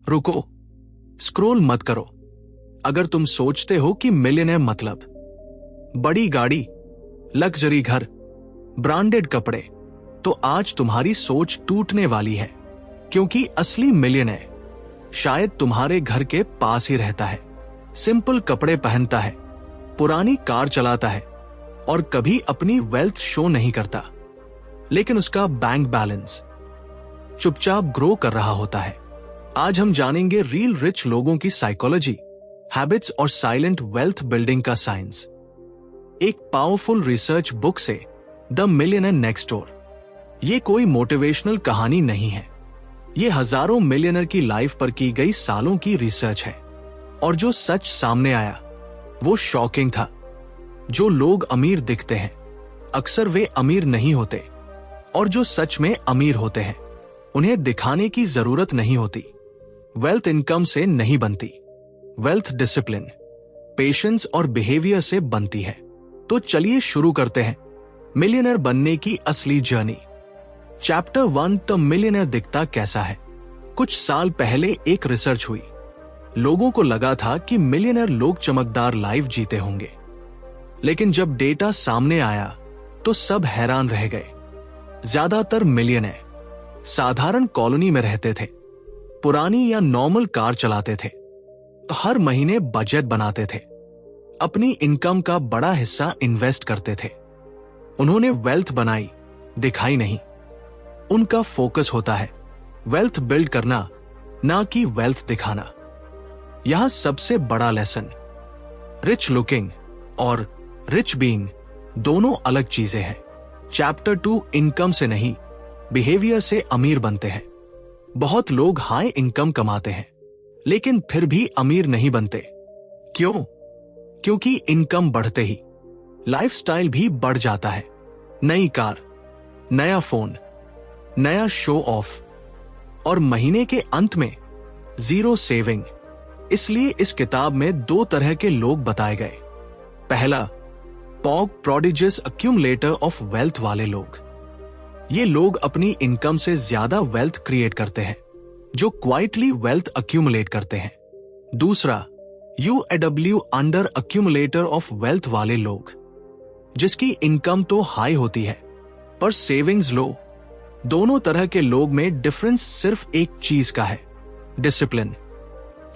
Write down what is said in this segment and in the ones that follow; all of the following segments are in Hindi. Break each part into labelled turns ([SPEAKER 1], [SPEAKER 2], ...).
[SPEAKER 1] रुको, स्क्रॉल मत करो। अगर तुम सोचते हो कि मिलियनेयर मतलब बड़ी गाड़ी, लग्जरी घर, ब्रांडेड कपड़े, तो आज तुम्हारी सोच टूटने वाली है, क्योंकि असली मिलियनेयर शायद तुम्हारे घर के पास ही रहता है, सिंपल कपड़े पहनता है, पुरानी कार चलाता है और कभी अपनी वेल्थ शो नहीं करता, लेकिन उसका बैंक बैलेंस चुपचाप ग्रो कर रहा होता है। आज हम जानेंगे रियल रिच लोगों की साइकोलॉजी, हैबिट्स और साइलेंट वेल्थ बिल्डिंग का साइंस, एक पावरफुल रिसर्च बुक से, द मिलियनेयर नेक्स्ट डोर। ये कोई मोटिवेशनल कहानी नहीं है, ये हजारों मिलियनर की लाइफ पर की गई सालों की रिसर्च है। और जो सच सामने आया वो शॉकिंग था। जो लोग अमीर दिखते हैं अक्सर वे अमीर नहीं होते, और जो सच में अमीर होते हैं उन्हें दिखाने की जरूरत नहीं होती। वेल्थ इनकम से नहीं बनती, वेल्थ डिसिप्लिन, पेशेंस और बिहेवियर से बनती है। तो चलिए शुरू करते हैं मिलियनेयर बनने की असली जर्नी। चैप्टर 1, द मिलियनेयर दिखता कैसा है। कुछ साल पहले एक रिसर्च हुई। लोगों को लगा था कि मिलियनेयर लोग चमकदार लाइफ जीते होंगे, लेकिन जब डेटा सामने आया तो सब हैरान रह गए। ज्यादातर मिलियनेयर साधारण कॉलोनी में रहते थे, पुरानी या नॉर्मल कार चलाते थे, हर महीने बजट बनाते थे, अपनी इनकम का बड़ा हिस्सा इन्वेस्ट करते थे। उन्होंने वेल्थ बनाई, दिखाई नहीं। उनका फोकस होता है वेल्थ बिल्ड करना, ना कि वेल्थ दिखाना। यहां सबसे बड़ा लेसन, रिच लुकिंग और रिच बीइंग दोनों अलग चीजें हैं। चैप्टर 2, इनकम से नहीं बिहेवियर से अमीर बनते हैं। बहुत लोग हाई इनकम कमाते हैं लेकिन फिर भी अमीर नहीं बनते। क्यों? क्योंकि इनकम बढ़ते ही लाइफस्टाइल भी बढ़ जाता है। नई कार, नया फोन, नया शो ऑफ और महीने के अंत में जीरो सेविंग। इसलिए इस किताब में 2 तरह के लोग बताए गए। पहला, प्रोडिजियस अक्यूमुलेटर ऑफ वेल्थ वाले लोग। ये लोग अपनी इनकम से ज्यादा वेल्थ क्रिएट करते हैं, जो क्वाइटली वेल्थ अक्यूमुलेट करते हैं। दूसरा, UAW under accumulator of wealth वाले लोग, जिसकी इनकम तो हाई होती है पर सेविंग्स लो। दोनों तरह के लोग में डिफरेंस सिर्फ एक चीज का है, डिसिप्लिन।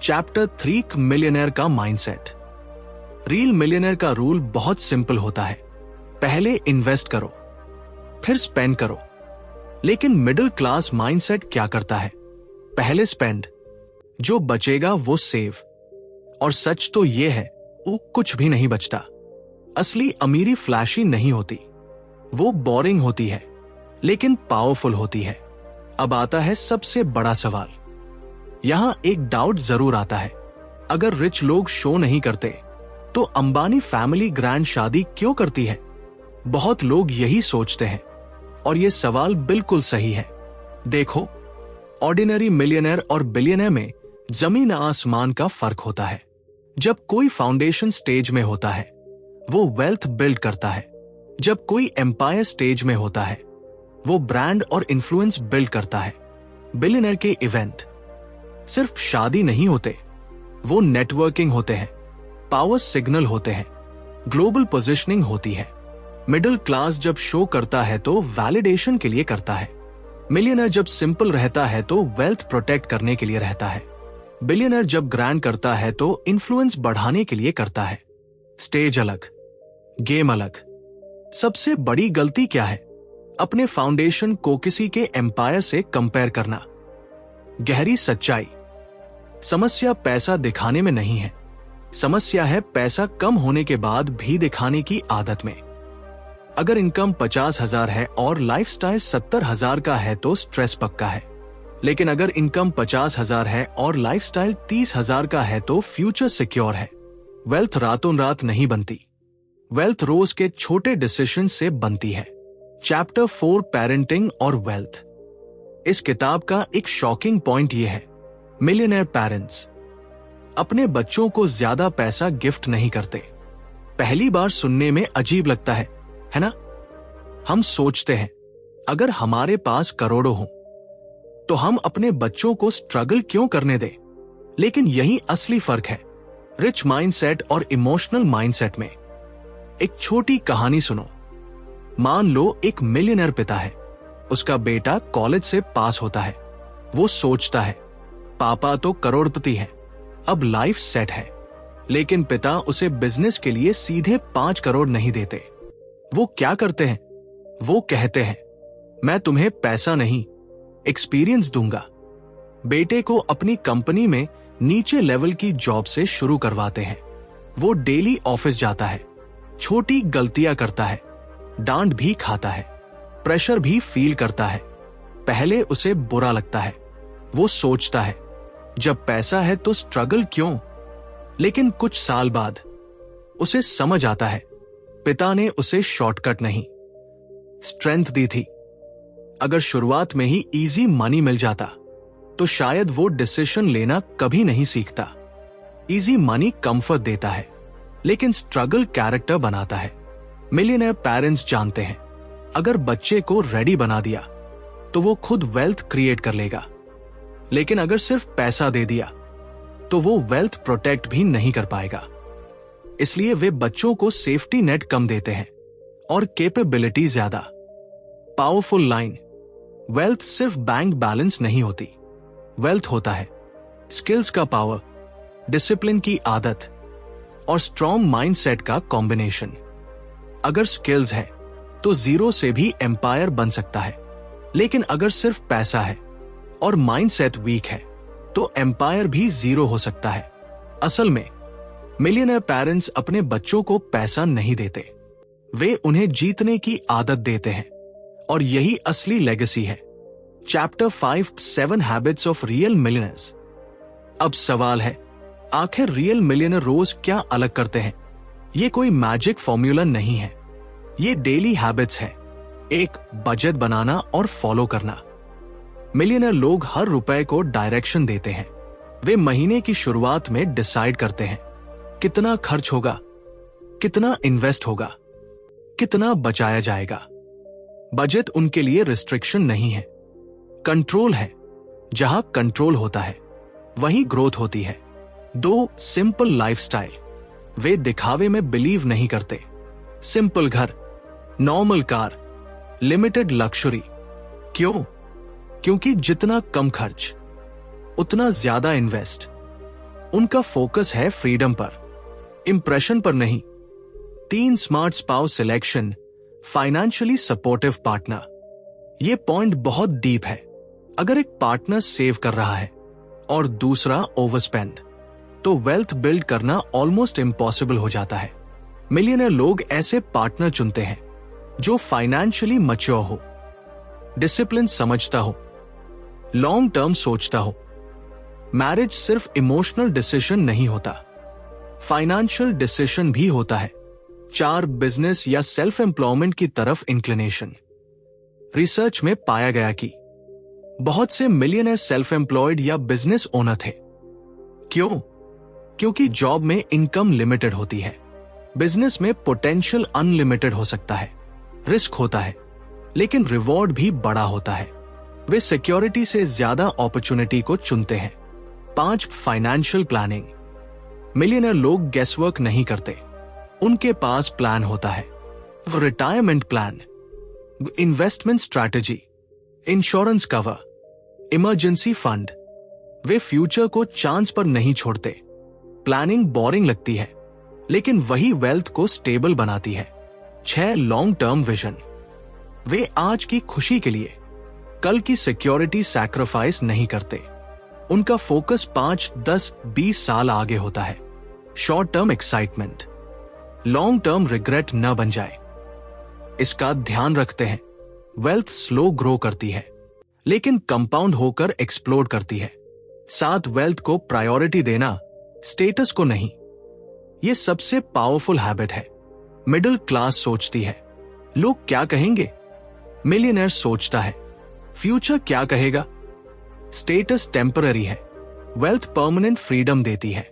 [SPEAKER 1] चैप्टर 3, मिलियनेयर का माइंडसेट। रियल मिलियनेयर का रूल बहुत सिंपल होता है, पहले इन्वेस्ट करो फिर स्पेंड करो। लेकिन मिडिल क्लास माइंडसेट क्या करता है? पहले स्पेंड, जो बचेगा वो सेव। और सच तो ये है, वो कुछ भी नहीं बचता। असली अमीरी फ्लैशी नहीं होती, वो बोरिंग होती है लेकिन पावरफुल होती है। अब आता है सबसे बड़ा सवाल। यहां एक डाउट जरूर आता है, अगर रिच लोग शो नहीं करते तो अंबानी फैमिली ग्रैंड शादी क्यों करती है? बहुत लोग यही सोचते हैं और यह सवाल बिल्कुल सही है। देखो, ऑर्डिनरी मिलियनेयर और बिलियनेयर में जमीन आसमान का फर्क होता है। जब कोई फाउंडेशन स्टेज में होता है वो वेल्थ बिल्ड करता है, जब कोई एम्पायर स्टेज में होता है वो ब्रांड और इन्फ्लुएंस बिल्ड करता है। बिलियनेयर के इवेंट सिर्फ शादी नहीं होते, वो नेटवर्किंग होते हैं, पावर सिग्नल होते हैं, ग्लोबल पोजीशनिंग होती है। मिडिल क्लास जब शो करता है तो वैलिडेशन के लिए करता है। मिलियनेयर जब सिंपल रहता है तो वेल्थ प्रोटेक्ट करने के लिए रहता है। बिलियनेयर जब ग्रैंड करता है तो इन्फ्लुएंस बढ़ाने के लिए करता है। स्टेज अलग, गेम अलग। सबसे बड़ी गलती क्या है? अपने फाउंडेशन को किसी के एम्पायर से कंपेयर करना। गहरी सच्चाई, समस्या पैसा दिखाने में नहीं है, समस्या है पैसा कम होने के बाद भी दिखाने की आदत में। अगर इनकम 50,000 है और लाइफस्टाइल 70,000 का है तो स्ट्रेस पक्का है। लेकिन अगर इनकम 50,000 है और लाइफस्टाइल 30,000 का है तो फ्यूचर सिक्योर है। वेल्थ रातों रात नहीं बनती, वेल्थ रोज के छोटे डिसीजन से बनती है। चैप्टर 4, पेरेंटिंग और वेल्थ। इस किताब का एक शॉकिंग पॉइंट यह है, मिलियनेयर पेरेंट्स अपने बच्चों को ज्यादा पैसा गिफ्ट नहीं करते। पहली बार सुनने में अजीब लगता है ना? हम सोचते हैं अगर हमारे पास करोड़ों हो तो हम अपने बच्चों को स्ट्रगल क्यों करने दें? लेकिन यही असली फर्क है रिच माइंडसेट और इमोशनल माइंडसेट में। एक छोटी कहानी सुनो। मान लो एक मिलियनेयर पिता है, उसका बेटा कॉलेज से पास होता है। वो सोचता है पापा तो करोड़पति हैं, अब लाइफ सेट है। लेकिन पिता उसे बिजनेस के लिए सीधे 5 करोड़ नहीं देते। वो क्या करते हैं? वो कहते हैं मैं तुम्हें पैसा नहीं, एक्सपीरियंस दूंगा। बेटे को अपनी कंपनी में नीचे लेवल की जॉब से शुरू करवाते हैं। वो डेली ऑफिस जाता है, छोटी गलतियां करता है, डांट भी खाता है, प्रेशर भी फील करता है। पहले उसे बुरा लगता है, वो सोचता है जब पैसा है तो स्ट्रगल क्यों? लेकिन कुछ साल बाद उसे समझ आता है पिता ने उसे शॉर्टकट नहीं, स्ट्रेंथ दी थी। अगर शुरुआत में ही इजी मनी मिल जाता तो शायद वो डिसीजन लेना कभी नहीं सीखता। इजी मनी कंफर्ट देता है, लेकिन स्ट्रगल कैरेक्टर बनाता है। मिलियनेयर पेरेंट्स जानते हैं अगर बच्चे को रेडी बना दिया तो वो खुद वेल्थ क्रिएट कर लेगा, लेकिन अगर सिर्फ पैसा दे दिया तो वो वेल्थ प्रोटेक्ट भी नहीं कर पाएगा। इसलिए वे बच्चों को सेफ्टी नेट कम देते हैं और कैपेबिलिटी ज्यादा। पावरफुल लाइन, वेल्थ सिर्फ बैंक बैलेंस नहीं होती, वेल्थ होता है स्किल्स का पावर, डिसिप्लिन की आदत और स्ट्रॉन्ग माइंडसेट का कॉम्बिनेशन। अगर स्किल्स है तो जीरो से भी एम्पायर बन सकता है, लेकिन अगर सिर्फ पैसा है और माइंडसेट वीक है तो एम्पायर भी जीरो हो सकता है। असल में मिलियनेयर पेरेंट्स अपने बच्चों को पैसा नहीं देते, वे उन्हें जीतने की आदत देते हैं, और यही असली लेगेसी है। Chapter 5 7 habits of real millionaires. अब सवाल है आखिर रियल मिलियनेयर रोज क्या अलग करते हैं? ये कोई मैजिक फॉर्मूला नहीं है, ये डेली हैबिट्स है। एक, बजट बनाना और फॉलो करना। मिलियनेयर लोग हर रुपए को डायरेक्शन देते हैं। वे महीने की शुरुआत में डिसाइड करते हैं कितना खर्च होगा, कितना इन्वेस्ट होगा, कितना बचाया जाएगा। बजट उनके लिए रिस्ट्रिक्शन नहीं है, कंट्रोल है। जहां कंट्रोल होता है वहीं ग्रोथ होती है। 2, सिंपल लाइफस्टाइल। वे दिखावे में बिलीव नहीं करते। सिंपल घर, नॉर्मल कार, लिमिटेड लक्ष्री। क्यों? क्योंकि जितना कम खर्च उतना ज्यादा इन्वेस्ट। उनका फोकस है फ्रीडम पर, इंप्रेशन पर नहीं। 3, smart spouse selection, financially supportive partner. यह पॉइंट बहुत डीप है। अगर एक पार्टनर सेव कर रहा है और दूसरा ओवरस्पेंड, तो वेल्थ बिल्ड करना ऑलमोस्ट इम्पॉसिबल हो जाता है। मिलियनेयर लोग ऐसे पार्टनर चुनते हैं जो फाइनेंशियली मैच्योर हो, डिसिप्लिन समझता हो, लॉन्ग टर्म सोचता हो। मैरिज सिर्फ इमोशनल डिसीजन नहीं होता, फाइनेंशियल डिसीजन भी होता है। 4, बिजनेस या सेल्फ एम्प्लॉयमेंट की तरफ इंक्लिनेशन। रिसर्च में पाया गया कि बहुत से मिलियनेयर सेल्फ एम्प्लॉयड या बिजनेस ओनर थे। क्यों? क्योंकि जॉब में इनकम लिमिटेड होती है, बिजनेस में पोटेंशियल अनलिमिटेड हो सकता है, रिस्क होता है, लेकिन रिवॉर्ड भी बड़ा होता है। वे सिक्योरिटी से ज्यादा अपॉर्चुनिटी को चुनते हैं। 5, फाइनेंशियल प्लानिंग। मिलियनेयर लोग गेसवर्क नहीं करते, उनके पास प्लान होता है। Retirement plan, investment strategy, insurance cover, emergency fund. वे फ्यूचर को चांस पर नहीं छोड़ते। प्लानिंग बोरिंग लगती है, लेकिन वही वेल्थ को स्टेबल बनाती है। 6, लॉन्ग टर्म विजन। वे आज की खुशी के लिए कल की सिक्योरिटी सैक्रिफाइस नहीं करते। उनका फोकस 5, 10, 20 साल आगे होता है। Short term excitement, long term regret न बन जाए, इसका ध्यान रखते हैं। वेल्थ स्लो ग्रो करती है, लेकिन कंपाउंड होकर एक्सप्लोड करती है। 7, वेल्थ को प्रायोरिटी देना, स्टेटस को नहीं। यह सबसे पावरफुल हैबिट है। मिडिल क्लास सोचती है लोग क्या कहेंगे, मिलियनेयर सोचता है फ्यूचर क्या कहेगा। स्टेटस टेम्पररी है, वेल्थ परमानेंट फ्रीडम देती है।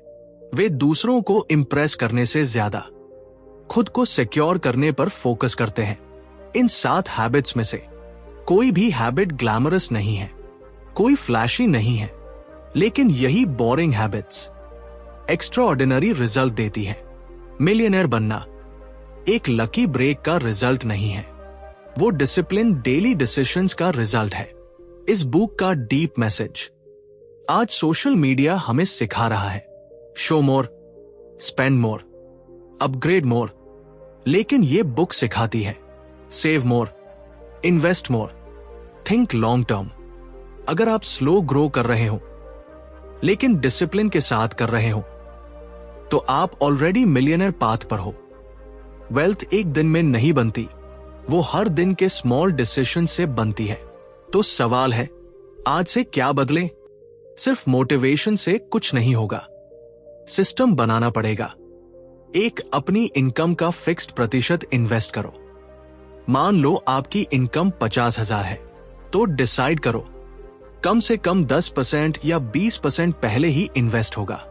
[SPEAKER 1] वे दूसरों को इंप्रेस करने से ज्यादा खुद को सिक्योर करने पर फोकस करते हैं। इन 7 हैबिट्स में से कोई भी हैबिट ग्लैमरस नहीं है, कोई फ्लैशी नहीं है, लेकिन यही बोरिंग हैबिट्स एक्स्ट्राऑर्डिनरी रिजल्ट देती है। मिलियनेयर बनना एक लकी ब्रेक का रिजल्ट नहीं है, वो डिसिप्लिन डेली डिसीजंस का रिजल्ट है। इस बुक का डीप मैसेज आज सोशल मीडिया हमें सिखा रहा है, show more, spend more, upgrade more, लेकिन ये बुक सिखाती है save more, invest more, think long term. अगर आप स्लो ग्रो कर रहे हो लेकिन डिसिप्लिन के साथ कर रहे हो तो आप ऑलरेडी मिलियनर पाथ पर हो। वेल्थ एक दिन में नहीं बनती, वो हर दिन के स्मॉल डिसीजन से बनती है। तो सवाल है, आज से क्या बदले? सिर्फ मोटिवेशन से कुछ नहीं होगा, सिस्टम बनाना पड़ेगा। एक, अपनी इनकम का फिक्स्ड प्रतिशत इन्वेस्ट करो। मान लो आपकी इनकम 50,000 है, तो डिसाइड करो कम से कम 10% या 20% पहले ही इन्वेस्ट होगा।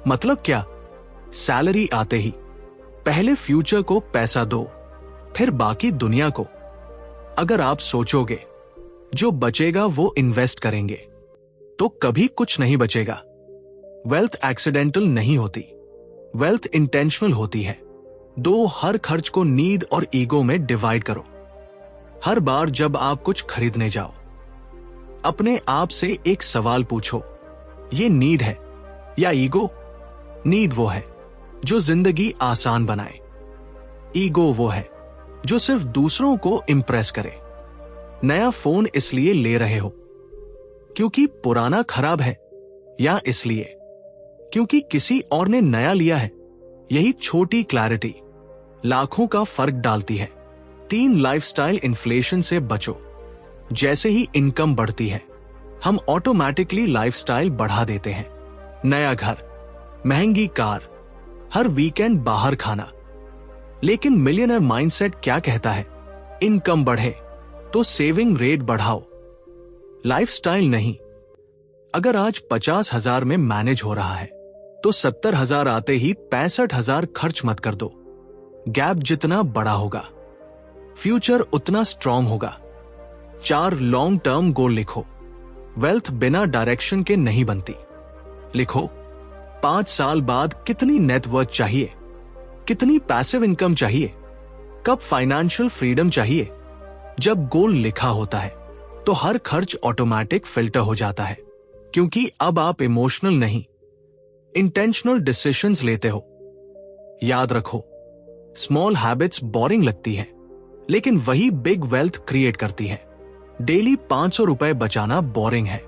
[SPEAKER 1] मतलब क्या? सैलरी आते ही पहले फ्यूचर को पैसा दो, फिर बाकी दुनिया को। अगर आप सोचोगे जो बचेगा वो इन्वेस्ट करेंगे, तो कभी कुछ नहीं बचेगा। वेल्थ एक्सीडेंटल नहीं होती, वेल्थ इंटेंशनल होती है। हर खर्च को नीड और ईगो में डिवाइड करो। हर बार जब आप कुछ खरीदने जाओ, अपने आप से एक सवाल पूछो, ये नीड है या ईगो? नीड वो है जो जिंदगी आसान बनाए, ईगो वो है जो सिर्फ दूसरों को इंप्रेस करे। नया फोन इसलिए ले रहे हो क्योंकि पुराना खराब है, या इसलिए क्योंकि किसी और ने नया लिया है? यही छोटी क्लैरिटी लाखों का फर्क डालती है। 3, लाइफस्टाइल इन्फ्लेशन से बचो। जैसे ही इनकम बढ़ती है, हम ऑटोमेटिकली लाइफस्टाइल बढ़ा देते हैं। नया घर, महंगी कार, हर वीकेंड बाहर खाना। लेकिन मिलियनर माइंडसेट क्या कहता है? इनकम बढ़े तो सेविंग रेट बढ़ाओ, लाइफस्टाइल नहीं। अगर आज 50,000 में मैनेज हो रहा है, तो 70,000 आते ही 65,000 खर्च मत कर दो। गैप जितना बड़ा होगा, फ्यूचर उतना स्ट्रांग होगा। 4, लॉन्ग टर्म गोल लिखो। वेल्थ बिना डायरेक्शन के नहीं बनती। लिखो, 5 साल बाद कितनी नेटवर्थ चाहिए, कितनी पैसिव इनकम चाहिए, कब फाइनेंशियल फ्रीडम चाहिए। जब गोल लिखा होता है तो हर खर्च ऑटोमेटिक फिल्टर हो जाता है, क्योंकि अब आप इमोशनल नहीं, इंटेंशनल डिसीजंस लेते हो। याद रखो, स्मॉल हैबिट्स बोरिंग लगती है, लेकिन वही बिग वेल्थ क्रिएट करती है। डेली 500 रुपए बचाना बोरिंग है,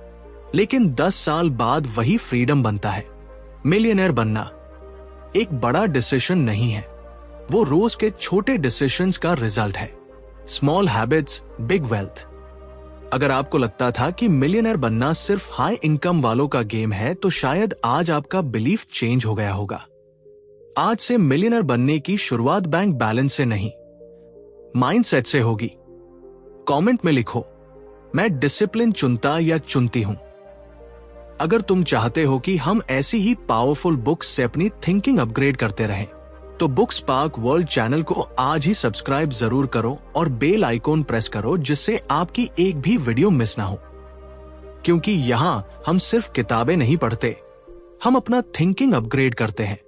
[SPEAKER 1] लेकिन 10 साल बाद वही फ्रीडम बनता है। मिलियनेयर बनना एक बड़ा डिसीजन नहीं है, वो रोज के छोटे डिसीजंस का रिजल्ट है। Small habits, big wealth. अगर आपको लगता था कि मिलियनेयर बनना सिर्फ हाई इनकम वालों का गेम है, तो शायद आज आपका बिलीफ चेंज हो गया होगा। आज से मिलियनेयर बनने की शुरुआत बैंक बैलेंस से नहीं, माइंडसेट से होगी। कमेंट में लिखो, मैं डिसिप्लिन चुनता या चुनती हूं। अगर तुम चाहते हो कि हम ऐसी ही पावरफुल बुक्स से अपनी थिंकिंग अपग्रेड करते रहें, तो बुक्स पार्क वर्ल्ड चैनल को आज ही सब्सक्राइब जरूर करो और बेल आइकॉन प्रेस करो, जिससे आपकी एक भी वीडियो मिस ना हो। क्योंकि यहां हम सिर्फ किताबें नहीं पढ़ते, हम अपना थिंकिंग अपग्रेड करते हैं।